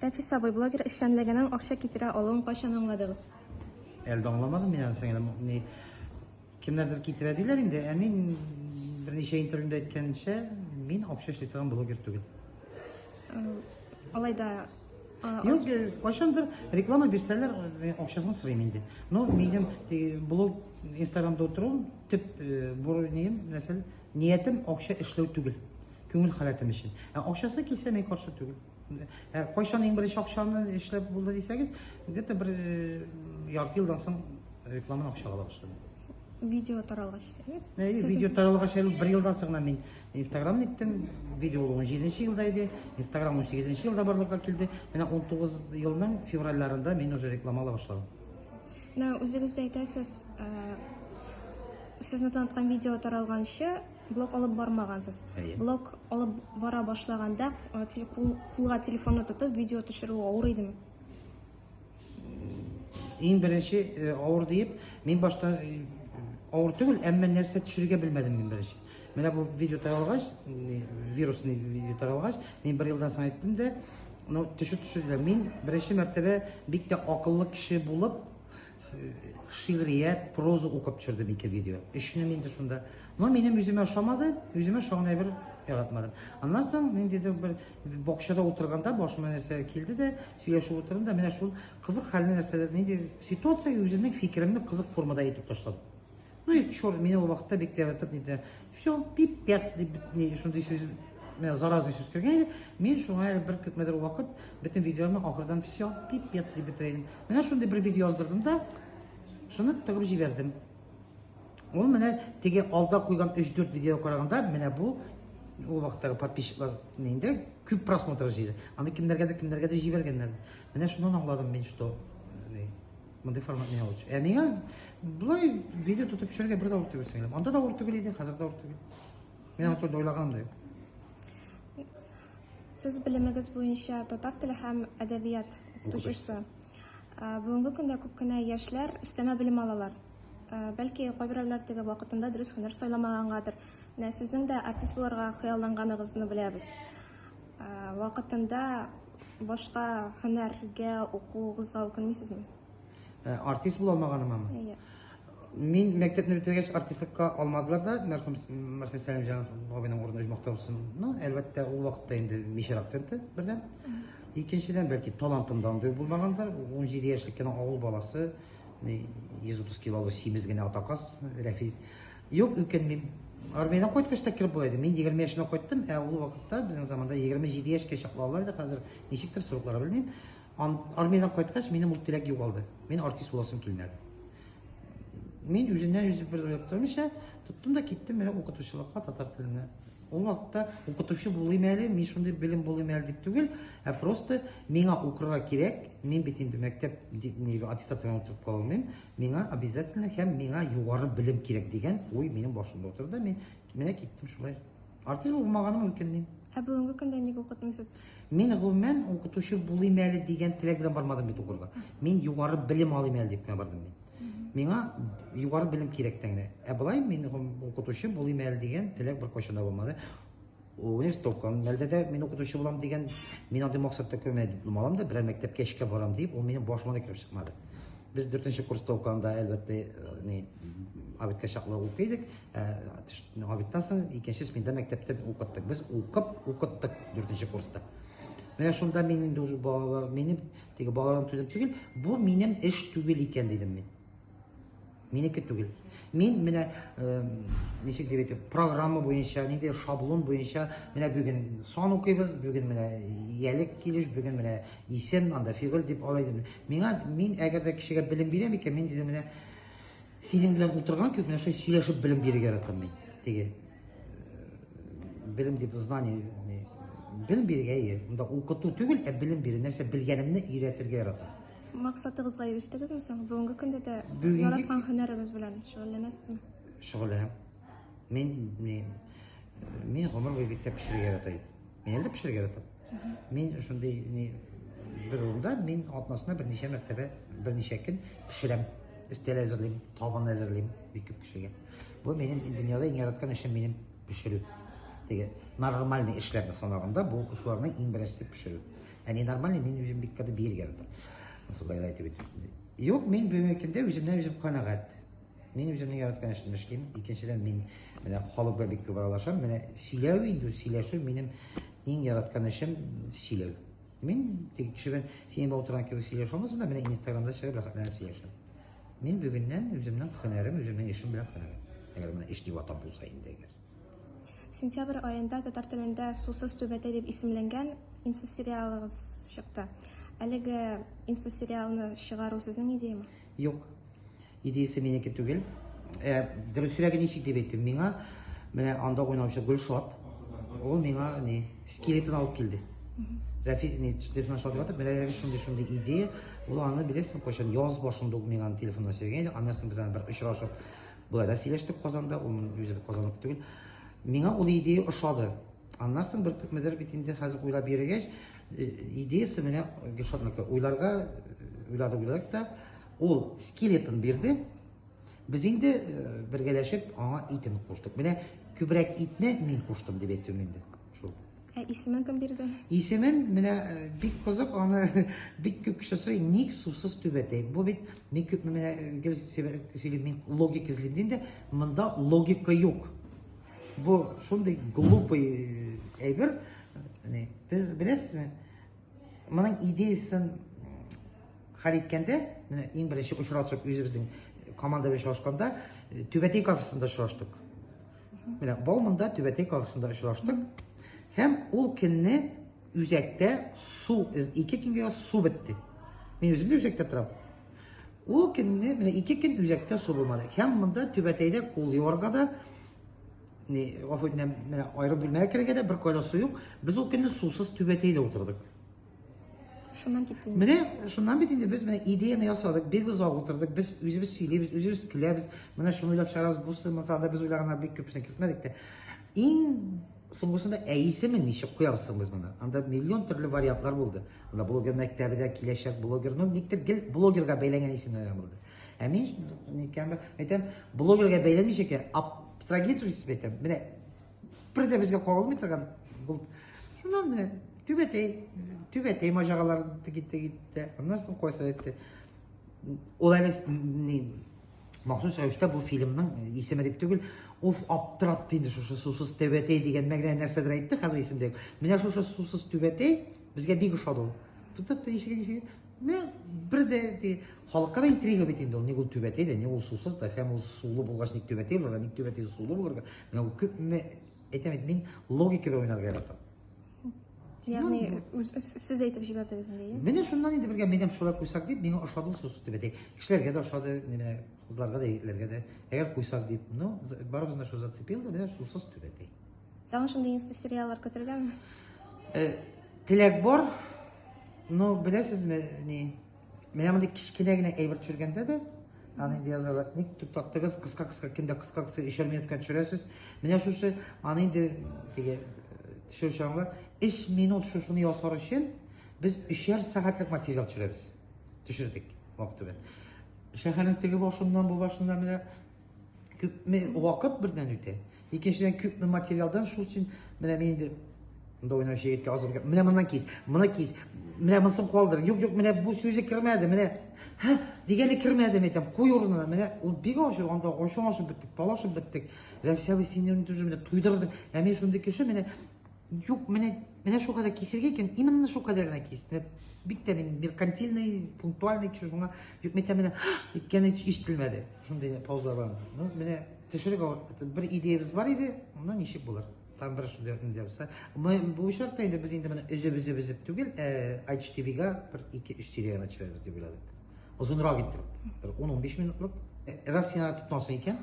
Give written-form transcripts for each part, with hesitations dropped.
Рәфис абый, блогер эшчәнлегенең акча китерә алуын кайчан аңладыгыз? Elde anlamadım yani sen kimlerdir kitlediler indi. Emin bir neçe intervjuda aytgancha men akşa işletilen blogger tugul. Алайда Yok kaçandır reklama berseler akşasını sırayım indi. No benim blog Instagram'da otururum tüp bu neyim mesela niyetim akşa işlev tugul. Köngül halatim için. Yani akşası kilse men karşı tugul. Kaçan en birinci akşamını işlep buldu deyseniz zaten bir yartı yıldan sonra reklamın akşalara başladım. видео таралгач. Video taralığına şey bir yıldan sonra ben Instagram'ı ettim. Video 17. yıldaydı. Instagram 18. yılda barlığa geldi. Ben 19 yılının fevrallarında ben уже reklamala başladım. Үзегез дә әйтәсез, сезне таныткан видео таралганчы блог алып бармагансыз. Блог алып бара башлаганда кулга телефонны тотып видео төшерү авыр идеме? En birinci ağır deyip ben başta ağır değil ama nerse düşürge bilmedim ben birinci. Mesela bu video taralğaç, virüsünü video taralğaç, ben bir yıldan sonra ettim de düşürdüler. Ben birinci mertebe bir de akıllı kişi bulup şiiriyet, prozu okup düşürdüm iki video. Üçünü ben de şunda. Ama benim yüzüme aşamadı, yüzüme şahane bir yaratmadım. Anlarsam ben dedim bir bokşada oturganda başıma nerse geldi de söyleşip oturdum da ben şu kızık haline nerseler neydi situasiya yüzünden fikrimni kızık formada etip taşladım. Ну и чёрт, меня o vakitte bekleyetim neydi. Все, pipet diye şunu söz, zarazlı söz kergen. Men şuna bir kıtmedir o vakit bütün videolarımı ahırdan все, pipet diye bitireyim. Ben şunda bir video yazdırdım da şunu tıkıp jiberdim. Ol mene tege alda koygan 3-4 video karaganda mene bu o vakittagi подписчиклар neydi? Küp просмотр жейді. Аны kimlerге de jibergenler. Mene şundan anladım ben что bunday format ne olacak? Menga bulay video tutup düşürge bir de orta göstereyim. Anda da orta güleydi, hazır da orta gül. Men o oylagam da yok. Siz bilimigез буенча татар теле һәм әдәбият укытучысы. Бүгенге көндә күп кенә яшьләр өстәмә белем алалар. Бәлки кайберәүләр теге вакытында дөрес һөнәр сайламагангадыр. Сезнең дә артист булырга хыялланганыгызны беләбез. Вакытында башка һөнәргә укугызга үкенмисезме? Artist bulamaganım ama. Men mektepni bitirgach artistlikka almadılar da merhum Marcel Salimjan abinin orada uçmakta olsun. Elbette o vakitte indi Mişer akcenti birden. İkinciden belki talantımdan da bulmaganlar. 17 yaşlıkken ağul balası 130 kilolu semizgene atakas Refiz. Yok ükenmem. Armeydan koytkışta kirip boyaydı. Men 20 yaşına koyttum. O vakitte bizim zamanda 27 yaşga şaqlalardı. Hazır neşiktir soruklara bilmeyim. Armeydan koytkaç benim ultilek yok aldı. Ben artist olasım kelmedi. Men yüzünden yüzü bir yaptırmış ya. Tuttum da gittim ben okutuşçulukka tatar tiline. O vakitte okutuşu bulayım eli, men şunda bilim bulayım eli deyip tügül. Просто mena okura gerek. Men bitindi mektep attestasyona oturup kalalmayayım. Mena обязательно hem mena yukarı bilim gerek degen oy benim başımda oturdu. Mene gittim şulay. Artist olmağanım ülkenliyim. Бүгенге көндә ник укытмыйсыз? Мен гомумән укытучы булыйм әле дигән теләк белән бармадым бит укырга. Мен югары белем алыйм әле дип бардым мин. Миңа югары белем кирәк тәңне. Булай мен укытучы булыйм әле дигән теләк бер кайчан да булмады. Университет укыган мәлдә дә мен укытучы булам дигән мин андый максатта көмә диплом алам да бер мәктәпкә эшкә барам дип, ул минем башыма да кирип чыкмады. Biz 4-нче курста укыганда әлбәттә Абиткә чаклы укыйдык. Абиттан соң икенче сменада мәктәптә укыттык. Без укыттык 4-нче курста. Менә шунда мин инде уже балалар, минем теге балаларым түгел, бу минем эш түгел икән дидем мин. Минеке түгел. Мин менә ничек дип әйтим, программа буенча, нинди шаблон буенча менә бүген сан укыйбыз, бүген менә иялек килеш, бүген менә исем, анда фигыль дип алайдым. Мин әгәр дә кешегә белем бирәм икән, мин дидем менә синең белән утырган күп менә шул сөйләшеп белем бирергә яратам мин. Теге белем дип знание, белем бирергә, монда укыту түгел, белем бирү, нәрсә белгәнемне өйрәтергә яратам. Максатыгызга ирештегезме соң? Бүгенге көндә дә яраткан һөнәрегез белән шөгыльләнәсезме? Шөгыльләнәм. Мен гомер буе биттә пешерергә яратам. Мен әле пешерергә яратам. Мен шундый бер урында мен атнасына берничә мәртәбә, берничә көн пешерәм. Өстәл әзерлим, табан әзерлим бик күп кешегә. Бу минем дөньяда иң яраткан эшем минем пешерү. Теге нормальный эшләрне санаганда бу шуларның иң беренчесе пешерү. Әне нормально мен өзім бик кады бир кердім. Солай айтып өттім. Yok мен бүгінкінде өзімнен өзім қанағат. Мен өзімнің яраткан ішімді ішлеймін. Екіншіден мен халыққа бик көп аралашам. Менә сөйләү инде сөйләшү минем иң яраткан ішім сөйләү. Мен тек кешебен сен отырған кебек сөйләшә алмасам да менә Инстаграмда чыгып рәхәтләнеп сөйләшәм. Мен бүгеннән үземнең һөнәрем, үземнең эшем белән һөнәрем. Әгәр менә эш дип атап булса инде әгәр. Сентябрь айында татар телендә "Сусыз түбәтәй" дип исемләнгән инста сериалыгыз чыкты. Әлеге инста сериалны чыгару сезнең идеяме? Юк. Идеясы минеке түгел. Дөресрәге ничек дип әйтим, миңа менә анда уйнаучы Гөлшат, ул миңа скелетон алып килде. Рәфис телефоннан шалтырап атып, менә шундый идея, ул аны беләсең, кайчан яз башында ук миңа телефоннан сөйләгән, аннан соң без аны бер очрашып, булай да сөйләштек Казанда, ул үзе Казанлык түгел. Миңа ул идея ошады. Аннан соң бер күпмедер бит инде хәзер уйлап йөргәч, идеясы менә Гөлшатныкы уйладык та, ул скелетон бирде. Без инде бергәләшеп аңа итен куштык. Менә күбрәк итне мин куштым дип әйтәм инде. Шул. Исемен кем бирде? Исемен менә бик кызык, аны бик күп кеше сорый, ник сусыз түбәтәй. Бу бит мин күп менә сөйләп мин логик эзлим дидем, монда логика юк. Бу шундый глупый әйбер. Без беләсезме? Моның идеясын хәл иткәндә, менә иң беренче очрашып үзебезнең команда белән очрашканда, Түбәтәй кафесында очраштык. Менә Бауманда Түбәтәй кафесында очраштык. Һәм ул көнне үзәктә су, 2 көнгә су бетте. Мин үзем дә үзәктә торам. Ул көнне менә 2 көн үзәктә су булмады. Һәм монда Түбәтәйдә кул юарга да менә аерым бүлмәгә керергә дә бер кайда су юк. Без ул көнне сусыз Түбәтәйдә утырдык. Шуннан киттем. Менә шуннан бит инде без менә идеяны ясадык, бик озак утырдык, без үзебез сөйләбез, үзебез көләбез. Менә шуны уйлап чыгарабыз, бусы мансада без уйлаганнар бик күпсен кертмәдек дә. Иң соңгысында исемен ничек куябыз без моны? Анда миллион төрле вариантлар булды. Анда блогер мәктәбендә киләчәк блогер, никтер гел блогерга бәйләнгән исемнәр булды. Мин никәм әйтәм, блогерга бәйләнмичә, абстрагируйся әйтәм. Менә бердә безгә кагылмый торган бул. Шуннан менә Түбәтәй маҗаралары китте. Аннан соң кайсы әйтте. Ул әле махсус рәвештә бу фильмның исеме дип түгел, уф аптыратты инде шушы сусыз Түбәтәй дигән мәгънә нәрсәдер әйтте, хәзер исемдә. Менә шушы сусыз Түбәтәй безгә бик ошады ул. Тутты ишеге. Мен бердә халыкка да интрига бит инде ул. Ник ул Түбәтәй дә, ник ул сусыз да, һәм ул сулы булгач ник Түбәтәй булырга, ник Түбәтәй сулы булырга. Менә ул күпме әйтәм, мин логика белән уйнарга яратам. Ягъни сез әйтеп җибәрдегез инде. Менә шуннан инде бергә минем шулай куйсак дип, миңа ошады сусыз Түбәтәй. Кешеләргә дә ошады, менә кызларга да, егетләргә дә. Әгәр куйсак дип, барыбызны шул зацепил да, менә сусыз Түбәтәй. Тагын шундый инста сериаллар көтелгәнме? Теләк бар. Беләсезме, менә мондай кичкенә генә әйбер төшергәндә дә, аны инде язалар. Ник туктаттыгыз, кыска киндә кыска 3 минутка төшерәсез. Менә шушы аны инде теге төшерүчәңгә 3 минут шушыны ясар өчен без 3 сәгатьлек материал төшердек вакыты. Шәһәрнең теге башыннан бу башына менә күпме вакыт бердән үтә. Икенчедән күпме материалдан шул өчен менә мин инде монда уйнаучы егеткә азым. Менә моннан кис, менә монысын калдыр. Юк, менә бу сүзе кермәде, менә дигәне кермәде, әйтәм, куй урынына. Менә ул бик ачы, анда ачып биттек, талашып биттек. Рәфсәбе синең түҗе менә туйдырдың. Мен шундый кеше менә юк, менә шу кадәр кисергә икән, именно шу кадәр генә кис. Бик тә мин меркантильный, пунктуальный кеше шуңа юк, менә иткәне ишетелмәде. Шундый пауза бар. Менә төшерергә бер идеябыз бар иде, монда ничек булыр? Там бер шундый инде булса. Бу шартта инде без инде менә өзебез түгел, HTV-га бер 2-3 серия чыгарабыз дип уйладык. Озынрак иттереп, бер 10-15 минутлык. Раз син тотмасын икән,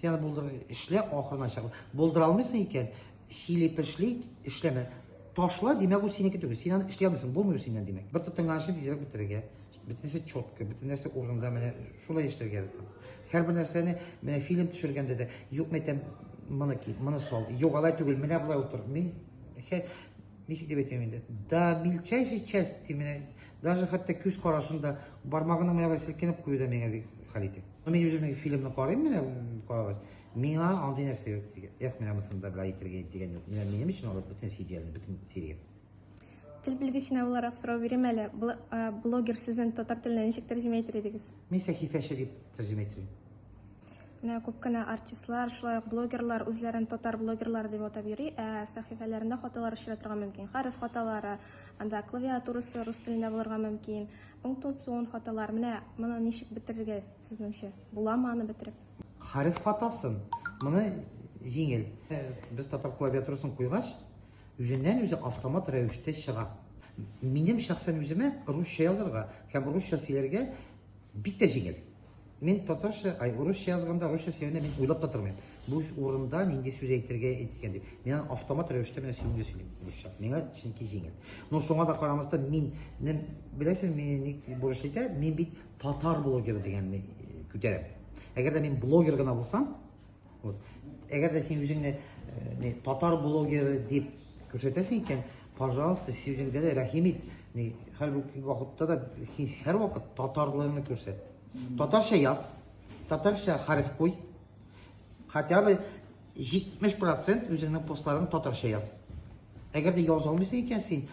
син булдыр эшлә ахырына чыгып. Булдыра алмыйсың икән, шилеп эшләмә. Ташла, димәк ул синеке түгел. Син аны эшли алмыйсың, булмый синнән димәк. Бер тотынган тизрәк бетергә. Бөтенесе четко, бөтенесе урында менә шулай эшләргә яратам. Һәрбер нәрсәне менә фильм төшергәндә дә юк, мәйтәм, моны сал. Юк, алай түгел, менә булай утыр. Мин ничек дип әйтәм инде. Да мельчайший часть, менә даже хәтта күз карашында бармагының менә селкенеп куюда миңа бик хәл итә. Мин үземнең фильмны карыйм, менә карагач. Миңа андый нәрсә юк диген. Менә монысында бер әйтергә дигән юк. Менә минем өчен алып бөтен серия. Тил билгичине буларак суроо берем әле. Блогер сүзен татар теленә ничек тәрҗемә итер идегез? Мен сәхифәче дип тәрҗемә итәм. Менә күп кенә артистлар, шулай ук блогерлар үзләрен татар блогерлар дип атап йөри, ә сәхифәләрендә хаталар очратырга мөмкин. Хәреф хаталары, анда клавиатурасы рус телендә булырга мөмкин. Пунктуацион хаталар. Менә моны ничек бетерергә сезнеңчә? Буламы аны бетереп? Хариф хатасын. Моны җиңел. Без татар клавиатурасын куйгач, үзеннән үзе автомат рәвештә чыга. Минем шәхсән үземә русча язырга һәм русча сөйләргә бик тә җиңел. Мен татарча, русча язганда русча сөйләгәндә мин уйлап та тормыйм. Бу урында нинди сүз әйтергә әйткән дип. Мен автомат рәвештә менә сөйлим русча. Миңа чөнки җиңел. Но шуңа да карамастан мин беләсең, мин бурыч итә, мин бит татар блогер дигәнне күтәрәм. Әгәр дә мин блогер гына булсам, вот, әгәр дә син үзеңне татар блогеры дип күрсәтәсең икән, пожалуйста, син үзеңдә дә рәхим ит. Һәр вакытта да һәр вакыт татарлыгыңны күрсәт. Татарча яз, татарча харф куй. Хотя бы 70% үзеңнең постларын татарча яз. Әгәр дә яза алмыйсың икән син,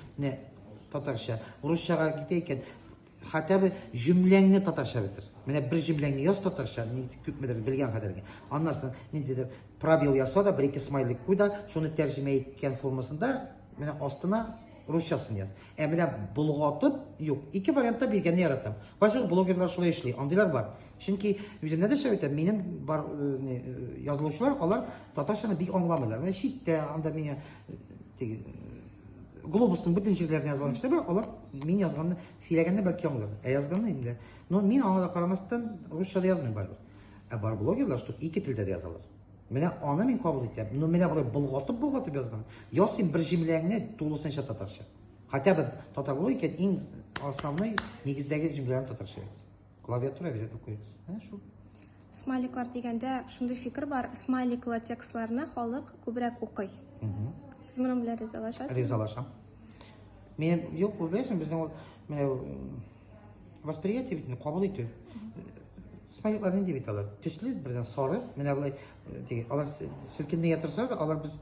татарча, русчага китә икән, хотя бы җөмләңне татарча бетер. Менә бер җөмләңне яз татарча, күпмедер белгән кадәргә. Аннан соң ниндидер пробел ясла да, бер-ике смайлик куй да, шуны тәрҗемә иткән формасында менә астына русчасын яз. Менә болгатып, юк, ике вариантта биргәнне яратам. Кайсы блогерлар шулай эшли, андыйлар бар. Чөнки үземдә дә шәвәтә, минем бар язылучылар, алар татарчаны бик аңламыйлар. Менә читтә анда миңа глобусның бөтен җирләренә язган кешеләр бар, алар мин язганны сөйләгәндә бәлки аңлар. Язганны инде. Но мин аңа да карамастан русчада язмыйм барыбер. Бар блогерлар, что ике телдә дә язалар. Менә аны мин кабул итәм. Но менә болай болгатып язган. Яз син бер җөмләңне тулысынча татарча. Хотя бы татар булу икән, иң основной нигездәге җөмләләрне татарча яз. Клавиатура обязательно куегыз. Шу. Смайликлар дигәндә шундый фикер бар, смайликлы текстларны халык күбрәк укый. Сез моның белән ризалашасызмы? Ризалашам. Мен юк, беләсең, безнең менә восприятие бит кабул итү. Смайликлар нинди бит алар? Төсле бердән сары, менә булай алар селкенә ятырса, алар без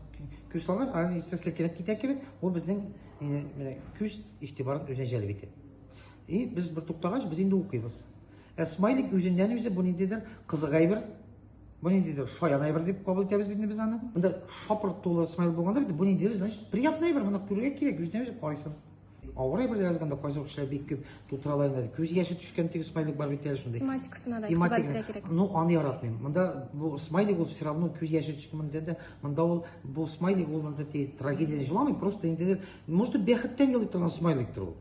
күз салган, алар селкенеп китә кебек, ул безнең менә күз игътибарын үзенә җәлеп итә. И без бер туктагач, без инде укыйбыз. Смайлик үзеннән үзе бу ниндидер кызыгай бер, бу ниндидер шаянай бер дип кабул итәбез бит без аны. Монда шапыр тулы смайл булганда бит бу ниндидер, значит, приятный бер, моны күрергә кирәк, үзенә үзе карыйсың. Авырай бер язганда кайсы кешеләр бик күп тутыралар, күз яше төшкән теге смайлик бар бит әле шундый. Тематикасына да игътибар кирәк. Ну, аны яратмыйм. Монда бу смайлик ул все равно күз яше төшкәндә, монда ул бу смайлик ул монда трагедия җыламый, просто инде может бәхеттән елый торган смайликтер ул.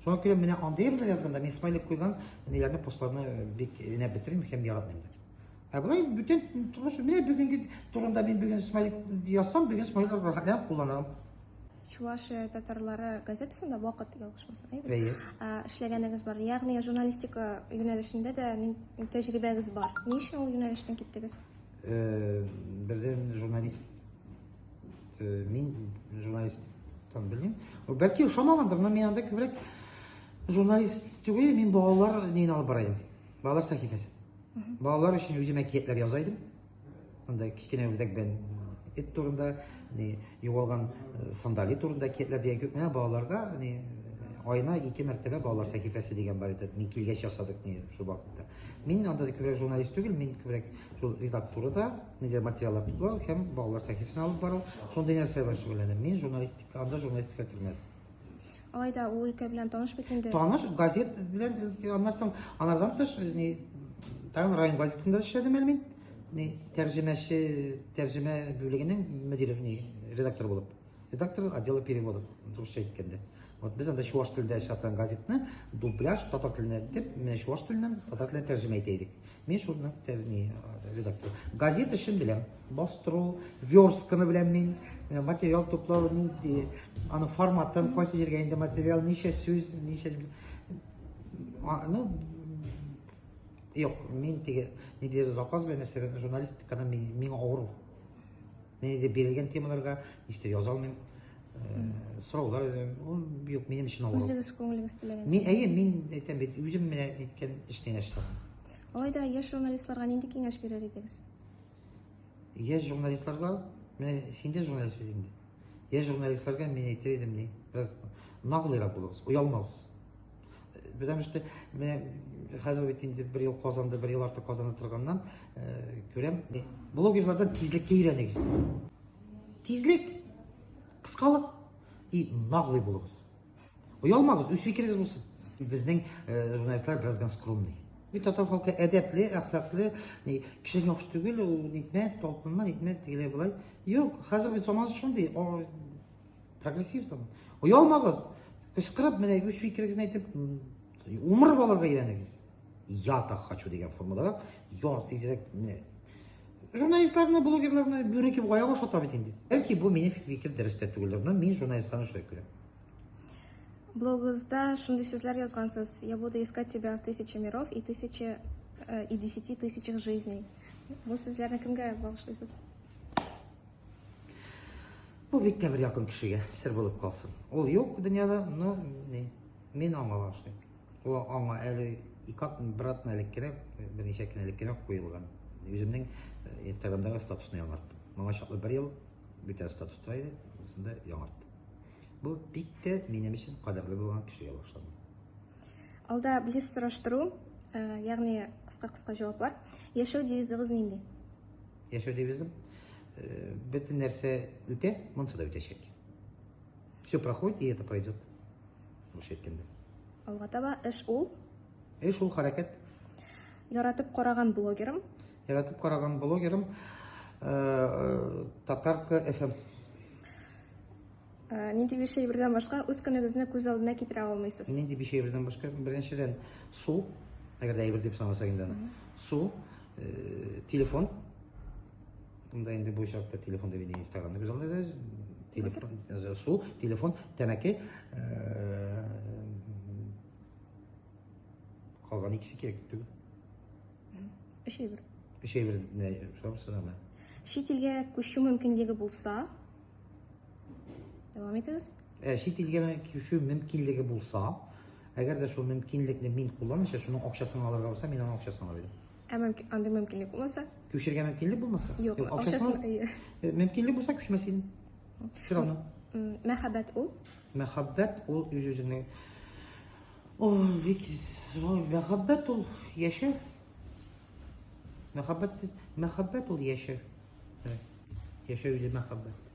Шуңа күрә менә андай бер язганда мин смайлик куйган, ниләрне постларны бик бетерим һәм яратмыйм. Булай бүтән тормыш менә бүгенге турында мин бүген смайлик язсам, бүген смайликлар рәхәтләнеп кулланам. Чувашия татарлары газетасында вакыт ягышмасын, әйе. Эшләгәнегез бар. Ягъни журналистика юнәлешендә дә тәҗрибәгез бар. Ни өчен ул юнәлештән киттегез? Бердән журналист, мин журналисттан белмим. Бәлки ошамагандыр, но мин анда күбрәк журналист түгел, мин балалар нин алып барайым. Балалар сәхифәсе. Балалар өчен үзем әкиятләр язайдым. Анда кичкенә үрдәк бен эт турында, югалган сандали турында әкиятләр дигән күп менә балаларга, айына 2 мәртәбә балалар сәхифәсе дигән бар иде. Мин килгәч ясадык шул вакытта. Мин анда күбрәк журналист түгел, мин күбрәк шул редактурада материаллар туплау һәм балалар сәхифәсен алып бару, шундый нәрсә белән шөгыльләнәм. Мин журналистика, анда журналистика кермәдем. Алайда ул өлкә белән таныш бит инде. Таныш, газет белән, аннан тыш, тагын район газетасында эшләдем әле мин. Тәрҗемә бүлегенең мөдире, редактор булып. Редактор отдела переводов, русча әйткәндә. Вот без анда чуаш телендә эшләткән газетны дубляж татар теленә дип, менә чуаш теленнән татар теленә тәрҗемә итә идек. Мин шуны редактор. Газета эшен беләм, бастыру, верстканы беләм мин, материал туплау, аны форматын, кайсы җиргә инде материал, ничә сүз, ничә юк, мин нидер заказ белән нәрсә журналистиканы миңа авыр. Мен инде бирелгән темаларга ништә яза алмыйм. Сораулар юк, минем өчен авыр. Үзегез күңелегез теләгән. Мин әйтәм бит, үзем менә иткән эштән эшләдем. Алайда яшь журналистларга нинди киңәш бирер идегез? Яшь журналистларга, менә син дә журналист бит инде. Яшь журналистларга мин әйтер идем, бераз наглыйрак булыгыз, уялмагыз. Потому что мен хәзер бит инде бер ел Казанда, бер ел артык Казанда торганнан күрәм, блогерлардан тизлеккә өйрәнегез. Тизлек, кыскалык и наглый булыгыз. Уялмагыз, үз фикерегез булсын. Безнең журналистлар бераз скромный. Бит татар халкы әдәпле, әхлаклы, кеше яхшы түгел, ул нитмә, талпынма, нитмә, тигеләй булай. Юк, хәзер бит заман шундый, прогрессив заман. Уялмагыз, кычкырып, менә үз фикерегезне әйтеп, умыр баларга өйрәнегез. Я так хочу дигән формулага, я тизрәк, журналистларны, блогерларны бүрекеп аяк ашата бит инде. Бәлки бу минем фикер дөрес тә түгелдер, но мин журналистларны шулай күрәм. Блогыңызда шундый сүзләр язгансыз: "Я буду искать тебя в 1000 миров и 10 тысячах жизней". Бу сүзләрне кемгә багышлыйсыз? Бу бик тә бер якын кешегә сер булып калсын. Ул юк дөньяда, но мин аңа багышлыйм. Ул аңа әле братны элек кенә, берничә көн элек кенә куелган. Үземнең Инстаграмдагы статусны яңарттым. Моңа чаклы бер ел бүтән статуста иде, шунда яңарттым. Бу бик тә минем өчен кадерле булган кешегә башлады. Алда близ сораштыру, ягъни кыска җаваплар. Яшәү девизыгыз нинди? Яшәү девизым, бөтен нәрсә үтә, монсы да үтәчәк. Все проходит, и это пройдет. Русча әйткәндә. Алга таба эш ул. Эш ул хәрәкәт. Яратып караган блогерым. Яратып караган блогерым Татарка FM. Нинди bir şey birden башка үз көнегезне күз алдына китерә алмыйсыз? Нинди bir şey birden başka, беренчедән су, әгәр дә әйбер дип санасак инде аны. Су, телефон. Бунда инде бу чакта телефон дип Инстаграмда күз алдына телефон, су, телефон, тәмәке, калган икесе кирәк түгел. Эш әйбер. Bir şey bir ne sorarsan ama. Чит илгә күчү мөмкинлеге булса, дәвам итегез. Чит илгә күчү мөмкинлеге булса, әгәр дә шул мөмкинлекне мин кулланмыйча, шуның акчасын алырга булса, мин аның акчасын алыр идем. Андый мөмкинлек булмаса? Күчергә мөмкинлек булмаса? Юк, акчасын. Мөмкинлек булса күчмәсен. Все равно. Мәхәббәт ул. Мәхәббәт ул үз-үзенә. Бик зур мәхәббәт ул яшәү. Мәхәббәтсез, мәхәббәт ул яшәү. Яшәү үзе мәхәббәт.